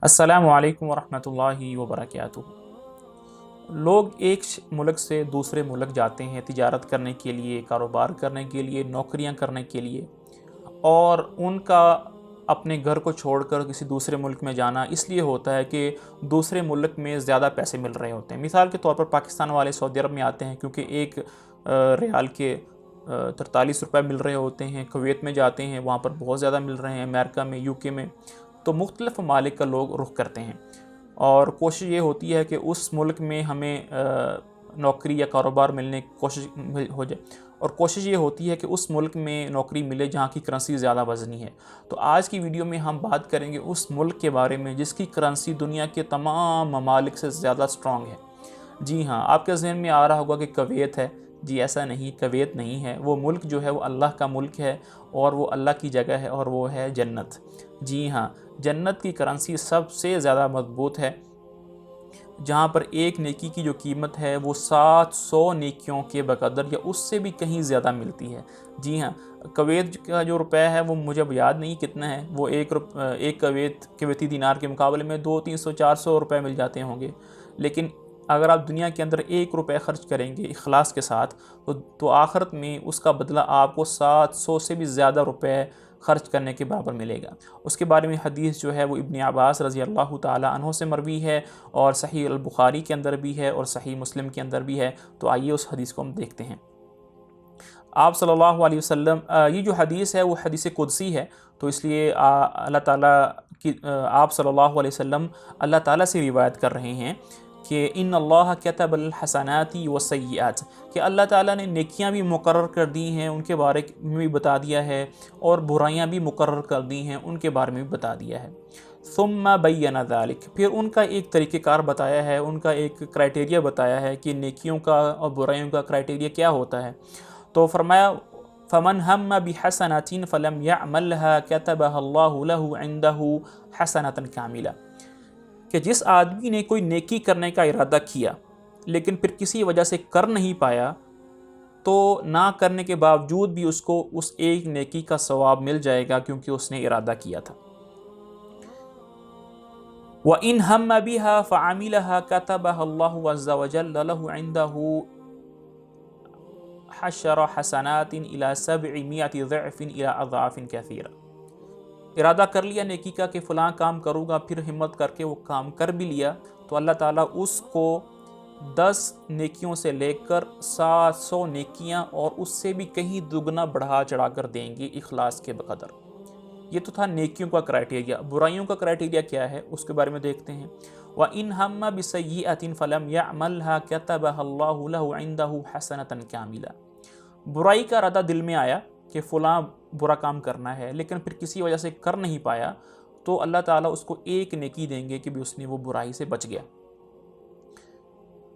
السلام علیکم ورحمۃ اللہ وبرکاتہ۔ لوگ ایک ملک سے دوسرے ملک جاتے ہیں تجارت کرنے کے لیے، کاروبار کرنے کے لیے، نوکریاں کرنے کے لیے، اور ان کا اپنے گھر کو چھوڑ کر کسی دوسرے ملک میں جانا اس لیے ہوتا ہے کہ دوسرے ملک میں زیادہ پیسے مل رہے ہوتے ہیں۔ مثال کے طور پر پاکستان والے سعودی عرب میں آتے ہیں کیونکہ ایک ریال کے 43 روپے مل رہے ہوتے ہیں۔ کویت میں جاتے ہیں، وہاں پر بہت زیادہ مل رہے ہیں، امریکہ میں، یو کے میں، تو مختلف ممالک کا لوگ رخ کرتے ہیں اور کوشش یہ ہوتی ہے کہ اس ملک میں ہمیں نوکری یا کاروبار ملنے کی کوشش ہو جائے، اور کوشش یہ ہوتی ہے کہ اس ملک میں نوکری ملے جہاں کی کرنسی زیادہ وزنی ہے۔ تو آج کی ویڈیو میں ہم بات کریں گے اس ملک کے بارے میں جس کی کرنسی دنیا کے تمام ممالک سے زیادہ سٹرونگ ہے۔ جی ہاں، آپ کے ذہن میں آ رہا ہوگا کہ کویت ہے۔ جی ایسا نہیں، کویت نہیں ہے۔ وہ ملک جو ہے وہ اللہ کا ملک ہے اور وہ اللہ کی جگہ ہے، اور وہ ہے جنت۔ جی ہاں، جنت کی کرنسی سب سے زیادہ مضبوط ہے، جہاں پر ایک نیکی کی جو قیمت ہے وہ 700 نیکیوں کے بقدر یا اس سے بھی کہیں زیادہ ملتی ہے۔ جی ہاں، کویت کا جو روپے ہے وہ مجھے یاد نہیں کتنا ہے، وہ ایک کویتی دینار کے مقابلے میں 200 300 400 روپے مل جاتے ہوں گے، لیکن اگر آپ دنیا کے اندر 1 روپے خرچ کریں گے اخلاص کے ساتھ تو آخرت میں اس کا بدلہ آپ کو 700 سے بھی زیادہ روپے خرچ کرنے کے برابر ملے گا۔ اس کے بارے میں حدیث جو ہے وہ ابن عباس رضی اللہ تعالی عنہ سے مروی ہے، اور صحیح البخاری کے اندر بھی ہے اور صحیح مسلم کے اندر بھی ہے۔ تو آئیے اس حدیث کو ہم دیکھتے ہیں۔ آپ صلی اللہ علیہ وسلم، یہ جو حدیث ہے وہ حدیث قدسی ہے، تو اس لیے اللہ تعالیٰ کی آپ صلی اللہ علیہ وسلم اللہ تعالیٰ سے روایت کر رہے ہیں کہ ان اللہ کتب الحسنات والسیئات، کہ اللہ تعالیٰ نے نیکیاں بھی مقرر کر دی ہیں، ان کے بارے میں بھی بتا دیا ہے، اور برائیاں بھی مقرر کر دی ہیں، ان کے بارے میں بھی بتا دیا ہے۔ ثم بین ذلک، پھر ان کا ایک طریقہ کار بتایا ہے، ان کا ایک کرائٹیریا بتایا ہے کہ نیکیوں کا اور برائیوں کا کرائٹیریا کیا ہوتا ہے۔ تو فرمایا فمن ہم بحسنۃ فلم یعملها کتبها اللہ له عنده حسنۃ کاملہ، کہ جس آدمی نے کوئی نیکی کرنے کا ارادہ کیا لیکن پھر کسی وجہ سے کر نہیں پایا، تو نہ کرنے کے باوجود بھی اس کو اس ایک نیکی کا ثواب مل جائے گا کیونکہ اس نے ارادہ کیا تھا۔ وَإِنْ هَمَّ بِهَا فَعَمِلَهَا كَتَبَهَا اللَّهُ عَزَّ وَجَلَّ لَهُ عِنْدَهُ 10 حسنات إلى 700 ضعف إلى أضعاف كثيرة۔ ارادہ کر لیا نیکی کا کہ فلاں کام کروں گا، پھر ہمت کر کے وہ کام کر بھی لیا، تو اللہ تعالیٰ اس کو 10 نیکیوں سے لے کر 700 نیکیاں اور اس سے بھی کہیں دگنا بڑھا چڑھا کر دیں گے اخلاص کے بقدر۔ یہ تو تھا نیکیوں کا کرائٹیریا۔ برائیوں کا کرائٹیریا کیا ہے اس کے بارے میں دیکھتے ہیں۔ وَإِنْ هَمَّ بِسَيِّئَةٍ فَلَمْ يَعْمَلْهَا كَتَبَهَا اللَّهُ لَهُ عِنْدَهُ حَسَنَةً كَامِلَةً، برائی کا ارادہ دل میں آیا کہ فلاں برا کام کرنا ہے، لیکن پھر کسی وجہ سے کر نہیں پایا، تو اللہ تعالیٰ اس کو ایک نیکی دیں گے کہ بھی اس نے وہ برائی سے بچ گیا۔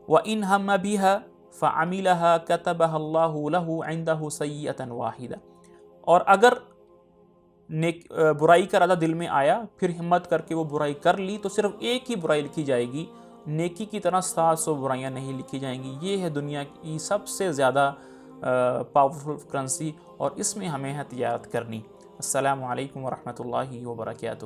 وَإِنْ هَمَّ بِهَا فَعَمِلَهَا كَتَبَهَا اللَّهُ لَهُ عِنْدَهُ سَيِّئَةً وَاحِدَةً، اور اگر برائی کا ارادہ دل میں آیا، پھر ہمت کر کے وہ برائی کر لی، تو صرف ایک ہی برائی لکھی جائے گی، نیکی کی طرح 700 برائیاں نہیں لکھی جائیں گی۔ یہ ہے دنیا کی سب سے زیادہ پاورفل کرنسی، اور اس میں ہمیں ہے تجارت کرنی۔ السلام علیکم ورحمۃ اللہ وبرکاتہ۔